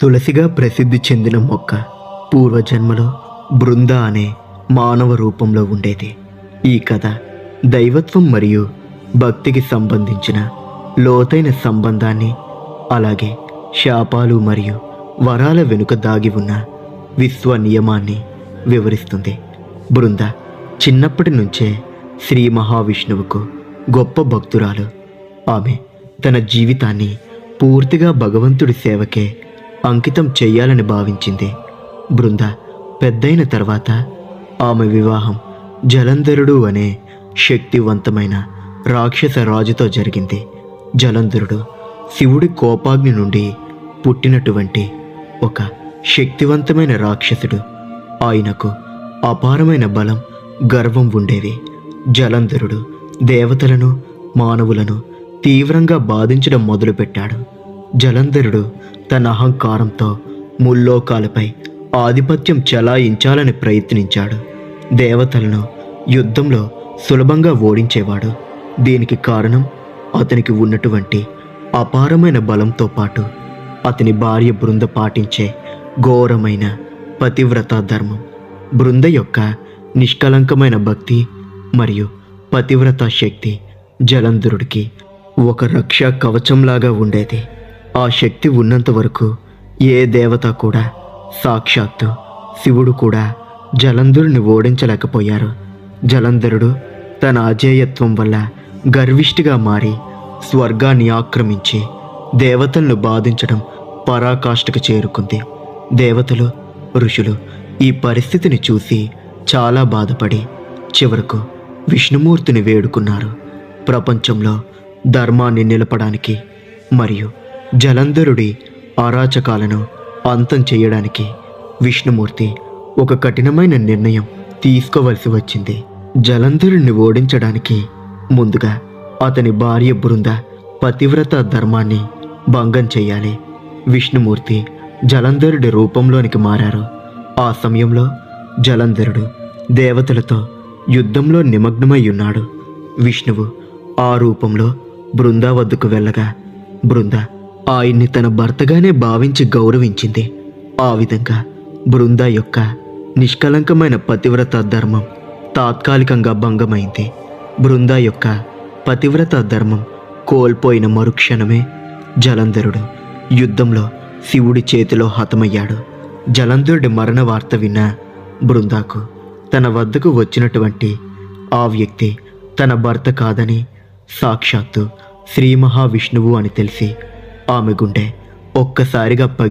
తులసిగా ప్రసిద్ధి చెందిన మొక్క పూర్వజన్మలో బృంద అనే మానవ రూపంలో ఉండేది. ఈ కథ దైవత్వం మరియు భక్తికి సంబంధించిన లోతైన సంబంధాన్ని, అలాగే శాపాలు మరియు వరాల వెనుక దాగి ఉన్న విశ్వ నియమాన్ని వివరిస్తుంది. బృంద చిన్నప్పటి నుంచే శ్రీ మహావిష్ణువుకు గొప్ప భక్తురాలు. ఆమె తన జీవితాన్ని పూర్తిగా భగవంతుడి సేవకే అంకితం చేయాలని భావించింది. బృంద పెద్దయిన తర్వాత ఆమె వివాహం జలంధరుడు అనే శక్తివంతమైన రాక్షస రాజుతో జరిగింది. జలంధరుడు శివుడి కోపాగ్ని నుండి పుట్టినటువంటి ఒక శక్తివంతమైన రాక్షసుడు. ఆయనకు అపారమైన బలం, గర్వం ఉండేవి. జలంధరుడు దేవతలను, మానవులను తీవ్రంగా బాధించడం మొదలుపెట్టాడు. జలంధరుడు తన అహంకారంతో ముల్లోకాలపై ఆధిపత్యం చెలాయించాలని ప్రయత్నించాడు. దేవతలను యుద్ధంలో సులభంగా ఓడించేవాడు. దీనికి కారణం అతనికి ఉన్నటువంటి అపారమైన బలంతో పాటు అతని భార్య బృంద పాటించే ఘోరమైన పతివ్రత ధర్మం. బృంద యొక్క నిష్కలంకమైన భక్తి మరియు పతివ్రత శక్తి జలంధరుడికి ఒక రక్షా కవచంలాగా ఉండేది. ఆ శక్తి ఉన్నంత వరకు ఏ దేవత కూడా, సాక్షాత్తు శివుడు కూడా జలంధరుని ఓడించలేకపోయారు. జలంధరుడు తన అజేయత్వం వల్ల గర్విష్ఠిగా మారి స్వర్గాన్ని ఆక్రమించి దేవతలను బాధించడం పరాకాష్ఠకు చేరుకుంది. దేవతలు, ఋషులు ఈ పరిస్థితిని చూసి చాలా బాధపడి చివరకు విష్ణుమూర్తిని వేడుకున్నారు. ప్రపంచంలో ధర్మాన్ని నిలపడానికి మరియు జలంధరుడి అరాచకాలను అంతం చేయడానికి విష్ణుమూర్తి ఒక కఠినమైన నిర్ణయం తీసుకోవలసి వచ్చింది. జలంధరుడిని ఓడించడానికి ముందుగా అతని భార్య బృంద పతివ్రత ధర్మాన్ని భంగం చేయాలి. విష్ణుమూర్తి జలంధరుడి రూపంలోనికి మారారు. ఆ సమయంలో జలంధరుడు దేవతలతో యుద్ధంలో నిమగ్నమై ఉన్నాడు. విష్ణువు ఆ రూపంలో బృంద వద్దకు వెళ్ళగా బృంద ఆయన్ని తన భర్తగానే భావించి గౌరవించింది. ఆ విధంగా బృంద యొక్క నిష్కలంకమైన పతివ్రత ధర్మం తాత్కాలికంగా భంగమైంది. బృంద యొక్క పతివ్రత ధర్మం కోల్పోయిన మరుక్షణమే జలంధరుడు యుద్ధంలో శివుడి చేతిలో హతమయ్యాడు. జలంధరుడి మరణ వార్త విన్న బృందాకు తన వద్దకు వచ్చినటువంటి ఆ వ్యక్తి తన భర్త కాదని, సాక్షాత్తు శ్రీ మహావిష్ణువు అని తెలిసి ఆమె గుండె ఒక్కసారిగా